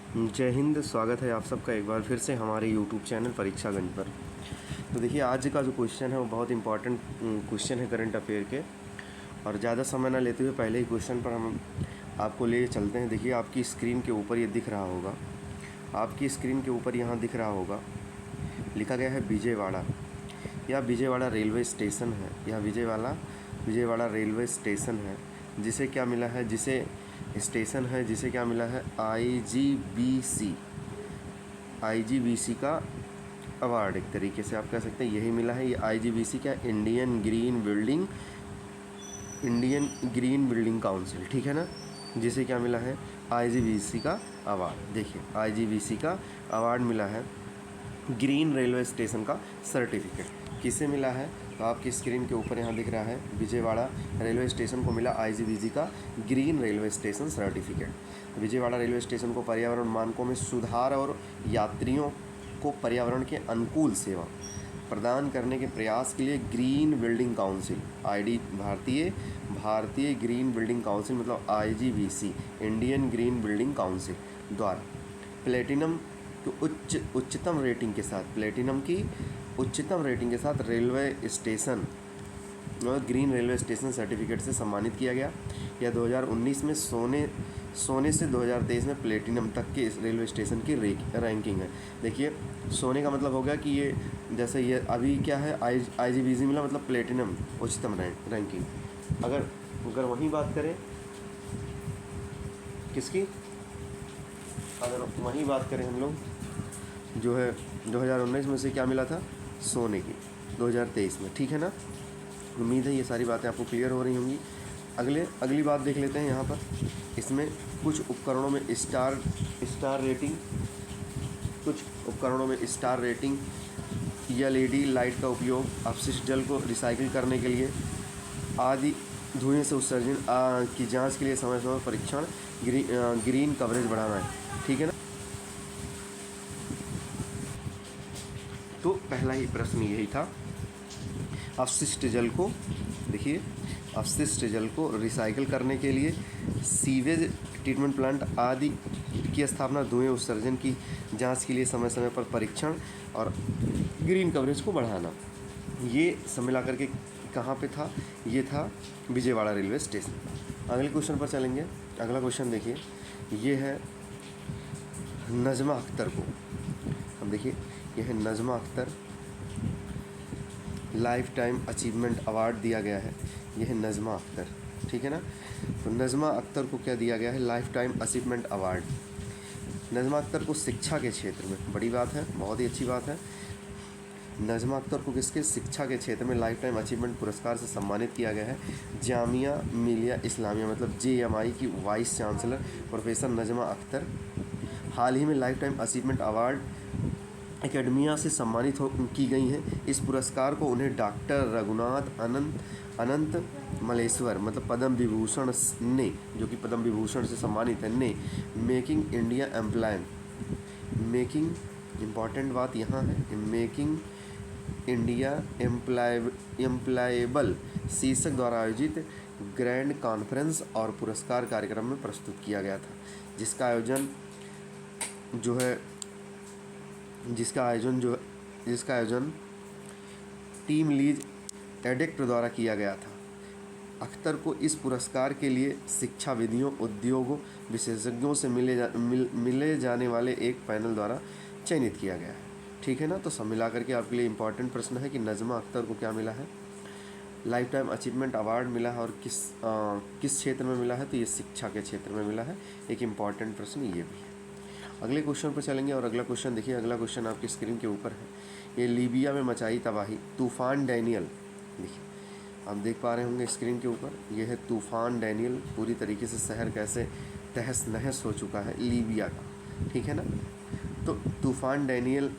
जय हिंद। स्वागत है आप सबका एक बार फिर से हमारे यूट्यूब चैनल परीक्षा गंज पर। तो देखिए, आज का जो क्वेश्चन है वो बहुत इंपॉर्टेंट क्वेश्चन है करंट अफेयर के। और ज़्यादा समय ना लेते हुए पहले ही क्वेश्चन पर हम आपको ले चलते हैं। देखिए, आपकी स्क्रीन के ऊपर ये दिख रहा होगा, आपकी स्क्रीन के ऊपर यहाँ दिख रहा होगा, लिखा गया है विजयवाड़ा। यह विजयवाड़ा रेलवे स्टेशन है, यह विजयवाड़ा रेलवे स्टेशन है, जिसे क्या मिला है, जिसे स्टेशन है जिसे क्या मिला है, आईजीबीसी का अवार्ड। एक तरीके से आप कह सकते हैं यही मिला है। ये आईजीबीसी क्या, इंडियन ग्रीन बिल्डिंग काउंसिल, ठीक है ना, जिसे क्या मिला है, आईजीबीसी का अवार्ड। देखिए, आईजीबीसी का अवार्ड मिला है ग्रीन रेलवे स्टेशन का सर्टिफिकेट। किसे मिला है, तो आपकी स्क्रीन के ऊपर यहाँ दिख रहा है, विजयवाड़ा रेलवे स्टेशन को मिला आईजीबीसी का green railway station certificate. Vijayawada railway station को पर्यावरण मानकों में सुधार और यात्रियों को पर्यावरण के अनुकूल सेवा प्रदान करने के प्रयास के लिए ग्रीन बिल्डिंग काउंसिल भारतीय ग्रीन बिल्डिंग काउंसिल मतलब IGBC, Indian green building council द्वारा प्लेटिनम की उच्चतम रेटिंग के साथ railway station green railway station certificate से सम्मानित किया गया। यह 2019 में सोने से 2023 में प्लेटिनम तक के इस रेलवे स्टेशन की रैंकिंग है। देखिए, सोने का मतलब हो गया कि ये जैसे ये अभी क्या है, आईजीबीसी मिला मतलब प्लेटिनम उच्चतम रैंकिंग। अगर वहीं बात करें किसकी, अगर वहीं बात करें हम लोग, जो है 2019 में से क्या मिला था, सोने की 2023 में, ठीक है ना। उम्मीद है ये सारी बातें आपको क्लियर हो रही होंगी। अगली बात देख लेते हैं यहाँ पर। इसमें कुछ उपकरणों में स्टार रेटिंग, एलईडी लाइट का उपयोग, अपशिष्ट जल को रिसाइकिल करने के लिए आदि, धुएं से उत्सर्जन की जांच के लिए समय समय परीक्षण, ग्रीन कवरेज बढ़ाना है, ठीक है ना। तो पहला ही प्रश्न यही था। अपशिष्ट जल को रिसाइकिल करने के लिए सीवेज ट्रीटमेंट प्लांट आदि की स्थापना, धुएं उत्सर्जन की जांच के लिए समय समय पर परीक्षण और ग्रीन कवरेज को बढ़ाना। ये सब मिला करके कहाँ पे था, ये था विजयवाड़ा रेलवे स्टेशन। अगले क्वेश्चन पर चलेंगे। अगला क्वेश्चन देखिए, ये है नजमा अख्तर को। अब देखिए, यह है Najma Akhtar, life time achievement award दिया गया है। यह है नजमा अख्तर, ठीक है ना। तो नजमा अख्तर को क्या दिया गया है, life time achievement award. Najma Akhtar को शिक्षा के क्षेत्र में, बड़ी बात है, बहुत ही अच्छी बात है, नजमा अख्तर को किसके, शिक्षा के क्षेत्र में लाइफ टाइम अचीवमेंट पुरस्कार से सम्मानित किया गया है। जामिया मिलिया इस्लामिया मतलब जेएमआई की vice chancellor professor Najma Akhtar हाल ही में lifetime achievement award academia से सम्मानित की गई हैं। इस पुरस्कार को उन्हें डॉक्टर रघुनाथ अनंत मलेश्वर मतलब पद्म विभूषण ने, जो कि पद्म विभूषण से सम्मानित है, ने मेकिंग इम्पॉर्टेंट बात यहाँ है, मेकिंग इंडिया एम्प्लॉयबल शीर्षक द्वारा आयोजित ग्रैंड कॉन्फ्रेंस और पुरस्कार कार्यक्रम में प्रस्तुत किया गया था, जिसका आयोजन टीम लीज एडिक्ट द्वारा किया गया था। अख्तर को इस पुरस्कार के लिए शिक्षाविदों, उद्योगों, विशेषज्ञों से मिले जाने वाले एक पैनल द्वारा चयनित किया गया है, ठीक है ना। तो सब मिलाकर के आपके लिए इम्पॉर्टेंट प्रश्न है कि नजमा अख्तर को क्या मिला है, लाइफ टाइम अचीवमेंट अवार्ड मिला है, और किस क्षेत्र में मिला है, तो ये शिक्षा के क्षेत्र में मिला है। एक इम्पॉर्टेंट प्रश्न ये भी है। अगले क्वेश्चन पर चलेंगे, और अगला क्वेश्चन देखिए, अगला क्वेश्चन आपकी स्क्रीन के ऊपर है। ये लीबिया में मचाई तबाही, तूफ़ान डैनियल। देखिए, आप देख पा रहे होंगे स्क्रीन के ऊपर, ये है तूफ़ान डैनियल। पूरी तरीके से शहर कैसे तहस नहस हो चुका है लीबिया का, ठीक है ना। तो तूफ़ान डैनियल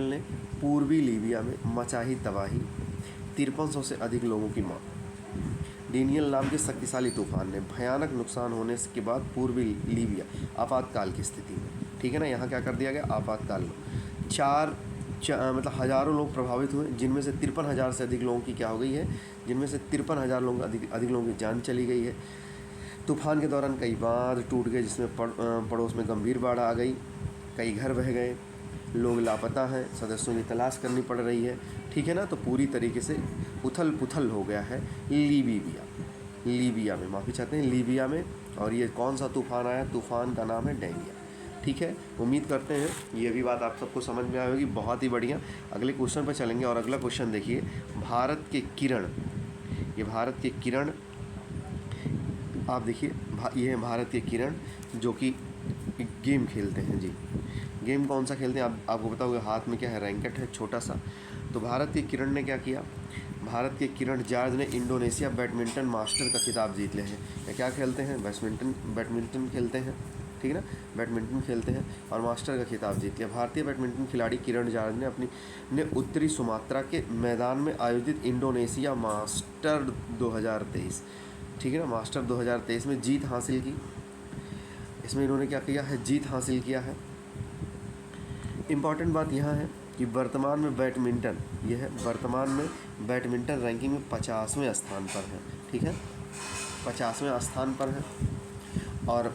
ने पूर्वी लीबिया में मचाई तबाही, 5300 से अधिक लोगों की मौत। डेनियल नाम के शक्तिशाली तूफान ने भयानक नुकसान होने के बाद पूर्वी लीबिया आपातकाल की स्थिति में, ठीक है ना, यहाँ क्या कर दिया गया, आपातकाल में मतलब हज़ारों लोग प्रभावित हुए, जिनमें से 53,000 से अधिक लोगों की क्या हो गई है, जिनमें से 53,000 लोगों अधिक लोगों की जान चली गई है। तूफान के दौरान कई बांध टूट गए, जिसमें पड़ोस में गंभीर बाढ़ आ गई, कई घर बह गए, लोग लापता हैं, सदस्यों की तलाश करनी पड़ रही है। ठीक है ना, तो पूरी तरीके से उथल पुथल हो गया है लीबिया में, माफ़ी चाहते हैं, लीबिया में। और ये कौन सा तूफ़ान आया? तूफ़ान का नाम है डेंगिया। ठीक है, उम्मीद करते हैं ये भी बात आप सबको समझ में आई होगी। बहुत ही बढ़िया। अगले क्वेश्चन पर चलेंगे और अगला क्वेश्चन देखिए, भारत के किरण। ये भारत के किरण, आप देखिए, ये है भारत के किरण, जो कि गेम खेलते हैं जी। गेम कौन सा खेलते हैं आपको पता होगा। हाथ में क्या है? रैंकेट है छोटा सा। तो भारत के किरण ने क्या किया? भारत के किरण जॉर्ज ने इंडोनेशिया बैडमिंटन मास्टर का खिताब जीत लिया है। या क्या खेलते हैं? बैडमिंटन खेलते हैं, ठीक है ना, बैडमिंटन खेलते हैं और मास्टर का खिताब जीत लिया। भारतीय बैडमिंटन खिलाड़ी किरण जॉर्ज ने उत्तरी सुमात्रा के मैदान में आयोजित इंडोनेशिया मास्टर 2023, ठीक है ना, मास्टर 2023 में जीत हासिल की। इसमें इन्होंने क्या किया है? जीत हासिल किया है। इम्पॉर्टेंट बात यहाँ है कि वर्तमान में बैडमिंटन रैंकिंग में 50वें स्थान पर है। ठीक है, 50वें स्थान पर है। और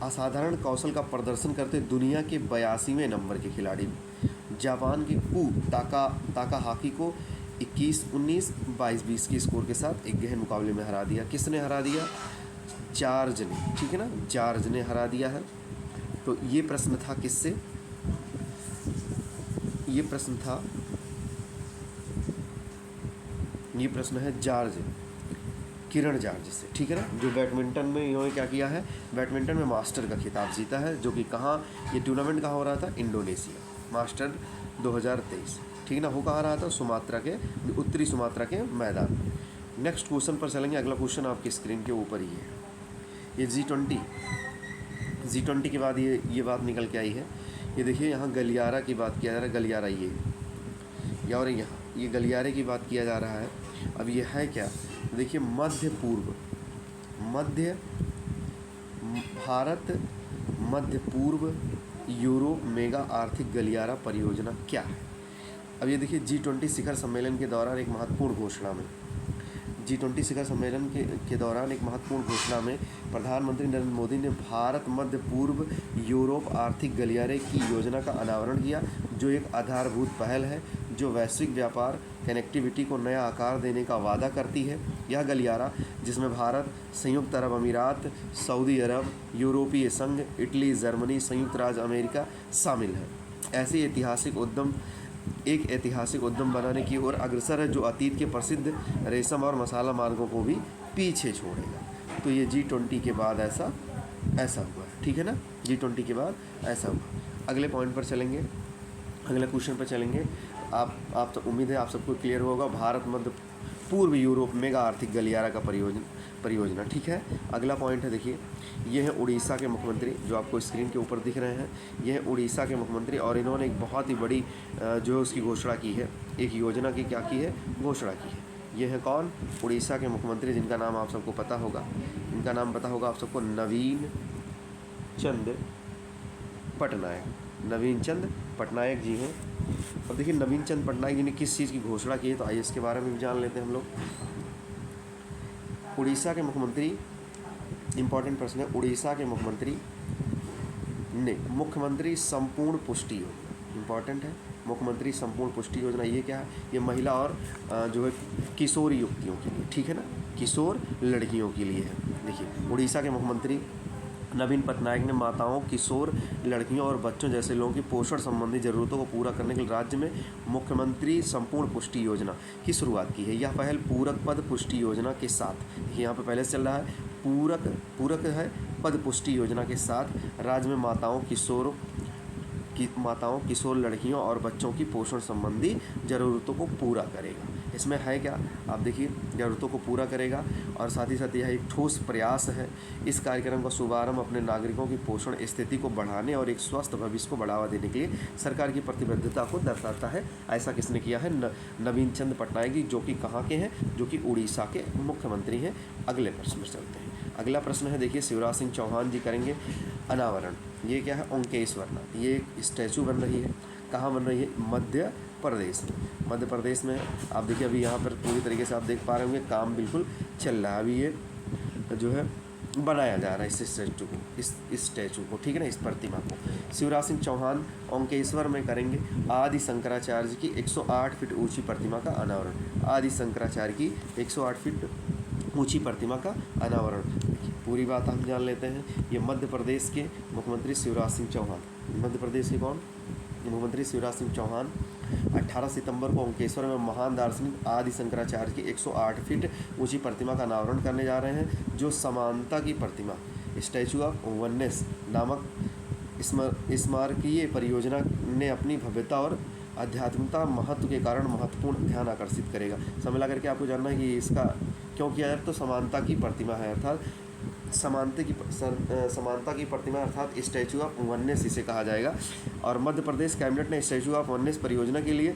असाधारण कौशल का प्रदर्शन करते दुनिया के 82वें नंबर के खिलाड़ी जापान के ताकाहाकी को 21-19, 22-20 के स्कोर के साथ एक गहन मुकाबले में हरा दिया। किसने हरा दिया? जॉर्ज ने, ठीक है ना, जॉर्ज ने हरा दिया है। तो ये प्रश्न था किससे? ये प्रश्न है किरण जॉर्ज से, ठीक है ना, जो बैडमिंटन में इन्होंने क्या किया है? बैडमिंटन में मास्टर का खिताब जीता है, जो कि कहाँ, ये टूर्नामेंट कहाँ हो रहा था? इंडोनेशिया, मास्टर 2023, ठीक है ना। हो कहाँ रहा था? उत्तरी सुमात्रा के मैदान। नेक्स्ट क्वेश्चन पर चलेंगे। अगला क्वेश्चन आपकी स्क्रीन के ऊपर ही है। ये G20 के बाद ये बात निकल के आई है। ये देखिए, यहाँ गलियारा की बात किया जा रहा है। गलियारा और यहाँ ये गलियारे की बात किया जा रहा है। अब ये है क्या? देखिए, मध्य पूर्व यूरोप मेगा आर्थिक गलियारा परियोजना क्या है? अब ये देखिए, G20 शिखर सम्मेलन के दौरान एक महत्वपूर्ण घोषणा में प्रधानमंत्री नरेंद्र मोदी ने भारत मध्य पूर्व यूरोप आर्थिक गलियारे की योजना का अनावरण किया, जो एक आधारभूत पहल है जो वैश्विक व्यापार कनेक्टिविटी को नया आकार देने का वादा करती है। यह गलियारा, जिसमें भारत, संयुक्त अरब अमीरात, सऊदी अरब, यूरोपीय संघ, इटली, जर्मनी, संयुक्त राज्य अमेरिका शामिल है, एक ऐतिहासिक उद्यम बनाने की ओर अग्रसर है, जो अतीत के प्रसिद्ध रेशम और मसाला मार्गों को भी पीछे छोड़ेगा। तो ये G20 के बाद ऐसा हुआ है, ठीक है ना, G20 के बाद ऐसा हुआ। अगले पॉइंट पर चलेंगे, अगले क्वेश्चन पर चलेंगे। आप तो उम्मीद है आप सबको क्लियर होगा। भारत मध्य पूर्व यूरोप मेगा आर्थिक गलियारा का परियोजना, ठीक है। अगला पॉइंट है, देखिए, ये है उड़ीसा के मुख्यमंत्री, जो आपको स्क्रीन के ऊपर दिख रहे हैं। ये है उड़ीसा के मुख्यमंत्री, और इन्होंने एक बहुत ही बड़ी जो है उसकी घोषणा की है, एक योजना की क्या की है? घोषणा की है। ये है कौन? उड़ीसा के मुख्यमंत्री, जिनका नाम आप सबको पता होगा। इनका नाम पता होगा आप सबको, नवीन चंद पटनायक जी हैं। अब देखिए, नवीन चंद पटनायक जी ने किस चीज़ की घोषणा की है, तो आइए इसके बारे में भी जान लेते हैं हम लोग। उड़ीसा के मुख्यमंत्री, इम्पॉर्टेंट प्रश्न है, उड़ीसा के मुख्यमंत्री ने मुख्यमंत्री संपूर्ण पुष्टि योजना, इम्पॉर्टेंट है, मुख्यमंत्री संपूर्ण पुष्टि योजना, ये क्या है? ये महिला और जो है किशोर युवतियों के लिए, ठीक है ना, किशोर लड़कियों के लिए है। देखिए, उड़ीसा के मुख्यमंत्री नवीन पटनायक ने माताओं, किशोर लड़कियों और बच्चों जैसे लोगों की पोषण संबंधी ज़रूरतों को पूरा करने के लिए राज्य में मुख्यमंत्री संपूर्ण पुष्टि योजना की शुरुआत की है। यह पहल पूरक पद पुष्टि योजना के साथ, देखिए यहाँ पे पहले से चल रहा है, पूरक है पद पुष्टि योजना के साथ राज्य में माताओं, किशोर लड़कियों और बच्चों की पोषण संबंधी ज़रूरतों को पूरा करेगा। इसमें है क्या? आप देखिए, ज़रूरतों को पूरा करेगा, और साथ ही साथ यह एक ठोस प्रयास है। इस कार्यक्रम का शुभारंभ अपने नागरिकों की पोषण स्थिति को बढ़ाने और एक स्वस्थ भविष्य को बढ़ावा देने के लिए सरकार की प्रतिबद्धता को दर्शाता है। ऐसा किसने किया है? नवीन चंद पटनायक जी, जो कि कहाँ के हैं? जो कि उड़ीसा के मुख्यमंत्री हैं। अगले प्रश्न में चलते हैं। अगला प्रश्न है, देखिए, शिवराज सिंह चौहान जी करेंगे अनावरण। ये क्या है? ओंकेश्वर नाथ, ये एक स्टैचू बन रही है। कहाँ बन रही है? मध्य प्रदेश में। आप देखिए, अभी यहाँ पर पूरी तरीके से आप देख पा रहे होंगे, काम बिल्कुल चल रहा है। अभी ये जो है बनाया जा रहा है इस स्टैचू को, इस स्टैचू को, ठीक है ना, इस प्रतिमा को। शिवराज सिंह चौहान ओंकेश्वर में करेंगे आदि शंकराचार्य की 108 फीट ऊंची प्रतिमा का अनावरण। आदि शंकराचार्य की 108 फीट ऊंची प्रतिमा का अनावरण। देखिए पूरी बात हम जान लेते हैं। ये मध्य प्रदेश के मुख्यमंत्री शिवराज सिंह चौहान, मध्य प्रदेश के कौन मुख्यमंत्री शिवराज सिंह चौहान 18 सितंबर को ओंकेश्वर में महान दार्शनिक आदि शंकराचार्य की 108 फीट ऊंची प्रतिमा का अनावरण करने जा रहे हैं, जो समानता की प्रतिमा स्टैचू ऑफ वननेस नामक स्मारकीय परियोजना ने अपनी भव्यता और आध्यात्मिकता महत्व के कारण महत्वपूर्ण ध्यान आकर्षित करेगा। समय लगा करके आपको जानना है कि इसका क्यों किया जाए, तो समानता की प्रतिमा है, अर्थात समानता की प्रतिमा अर्थात स्टैचू ऑफ वननेस इसे कहा जाएगा। और मध्य प्रदेश कैबिनेट ने स्टैचू ऑफ वननेस परियोजना के लिए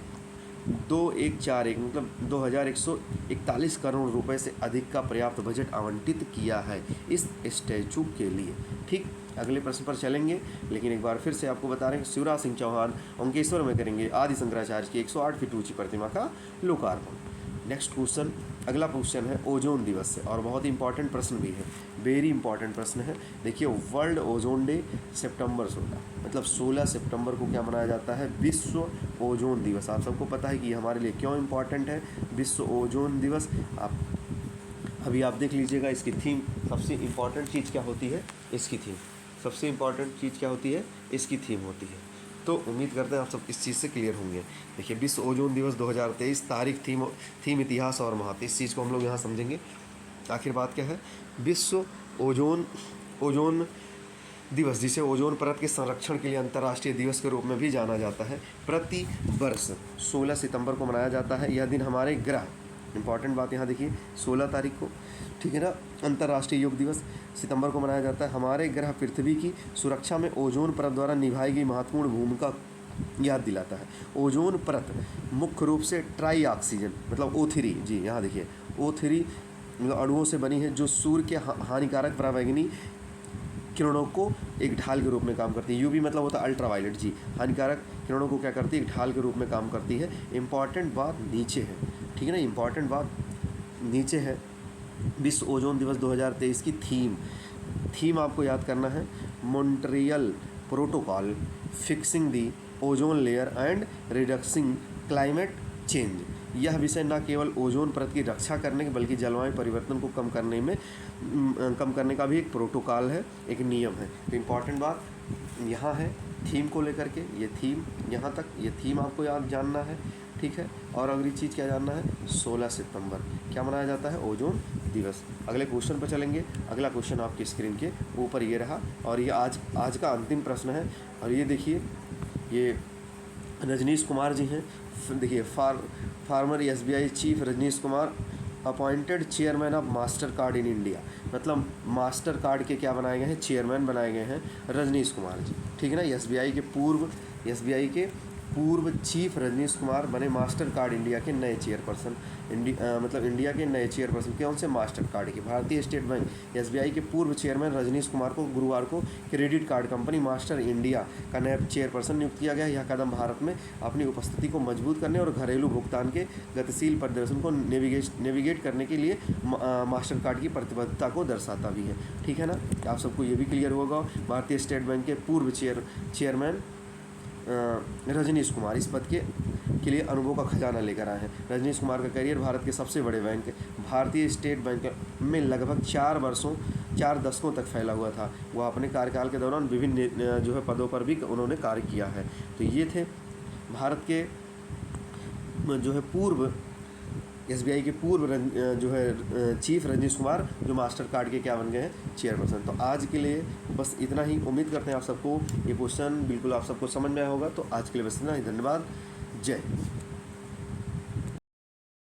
2141 मतलब 2141 करोड़ रुपए से अधिक का पर्याप्त बजट आवंटित किया है इस स्टैचू के लिए। ठीक, अगले प्रश्न पर चलेंगे, लेकिन एक बार फिर से आपको बता रहे हैं शिवराज सिंह चौहान ओंकेश्वर में करेंगे आदि शंकराचार्य की 108 फीट ऊंची प्रतिमा का लोकार्पण। नेक्स्ट क्वेश्चन, अगला क्वेश्चन है ओजोन दिवस से, और बहुत ही इंपॉर्टेंट प्रश्न भी है, वेरी इंपॉर्टेंट प्रश्न है। देखिए वर्ल्ड ओजोन डे सितंबर 16 मतलब 16 सितंबर को क्या मनाया जाता है, विश्व ओजोन दिवस। आप सबको पता है कि हमारे लिए क्यों इम्पॉर्टेंट है विश्व ओजोन दिवस। आप अभी आप देख लीजिएगा इसकी थीम, सबसे इम्पॉर्टेंट चीज़ क्या होती है, इसकी थीम, सबसे इम्पॉर्टेंट चीज़ क्या होती है, इसकी थीम होती है। तो उम्मीद करते हैं आप सब इस चीज़ से क्लियर होंगे। देखिए विश्व ओजोन दिवस 2023 तारीख, थीम इतिहास और महत्व, इस चीज़ को हम लोग यहाँ समझेंगे। आखिर बात क्या है, विश्व ओजोन दिवस, जिसे ओजोन परत के संरक्षण के लिए अंतर्राष्ट्रीय दिवस के रूप में भी जाना जाता है, प्रति वर्ष 16 सितंबर को मनाया जाता है। यह दिन हमारे ग्रह, इंपॉर्टेंट बात यहाँ देखिए 16 तारीख को, ठीक है ना, अंतर्राष्ट्रीय योग दिवस सितंबर को मनाया जाता है। हमारे ग्रह पृथ्वी की सुरक्षा में ओजोन परत द्वारा निभाई गई महत्वपूर्ण भूमिका याद दिलाता है। ओजोन परत मुख्य रूप से ट्राई ऑक्सीजन मतलब O3, जी यहाँ देखिए O3 मतलब अणुओं से बनी है, जो सूर्य के हानिकारक पराबैंगनी किरणों को एक ढाल के रूप में काम करती है। यूवी मतलब होता है अल्ट्रावायलेट, जी, हानिकारक किरणों को क्या करती है, एक ढाल के रूप में काम करती है। इंपॉर्टेंट बात नीचे है, ठीक है ना, इंपॉर्टेंट बात नीचे है। विश्व ओजोन दिवस 2023 की थीम आपको याद करना है, Montreal protocol fixing the ozone layer and reducing climate change. यह विषय न केवल ओजोन परत की रक्षा करने बल्कि जलवायु परिवर्तन को कम करने का भी एक प्रोटोकॉल है, एक नियम है। तो इम्पॉर्टेंट बात यहाँ है थीम को लेकर के, ये थीम यहाँ तक, ये थीम आपको याद जानना है, ठीक है। और अगली चीज़ क्या जानना है, 16 सितंबर क्या मनाया जाता है, ओजोन दिवस। अगले क्वेश्चन पर चलेंगे। अगला क्वेश्चन आपकी स्क्रीन के ऊपर ये रहा, और ये आज का अंतिम प्रश्न है। और ये देखिए, ये रजनीश कुमार जी हैं, देखिए former SBI chief Rajneesh Kumar appointed chairman of master card in India, मतलब मास्टर कार्ड के क्या बनाए गए हैं, चेयरमैन बनाए गए हैं रजनीश कुमार जी, ठीक है ना। SBI के पूर्व चीफ रजनीश कुमार बने मास्टर कार्ड इंडिया के नए चेयरपर्सन, मतलब इंडिया के नए चेयरपर्सन कौन से, मास्टर कार्ड के। भारतीय स्टेट बैंक SBI के पूर्व चेयरमैन रजनीश कुमार को गुरुवार को credit card company master India का नया चेयरपर्सन नियुक्त किया गया। यह कदम भारत में अपनी उपस्थिति को मजबूत करने और घरेलू भुगतान के गतिशील प्रदर्शन को नेविगेट करने के लिए मास्टर कार्ड की प्रतिबद्धता को दर्शाता भी है, ठीक है ना। आप सबको ये भी क्लियर होगा। भारतीय स्टेट बैंक के पूर्व चेयरमैन रजनीश कुमार इस पद के लिए अनुभव का खजाना लेकर आए हैं। रजनीश कुमार का करियर भारत के सबसे बड़े बैंक भारतीय स्टेट बैंक में लगभग 4 दशकों तक फैला हुआ था। वह अपने कार्यकाल के दौरान विभिन्न जो है पदों पर भी उन्होंने कार्य किया है। तो ये थे भारत के जो है पूर्व SBI के पूर्व जो है चीफ रजनीश कुमार, जो मास्टर कार्ड के क्या बन गए हैं, चेयरपर्सन। तो आज के लिए बस इतना ही। उम्मीद करते हैं आप सबको ये क्वेश्चन बिल्कुल आप सबको समझ में आया होगा। तो आज के लिए बस इतना ही, धन्यवाद, जय हिंद।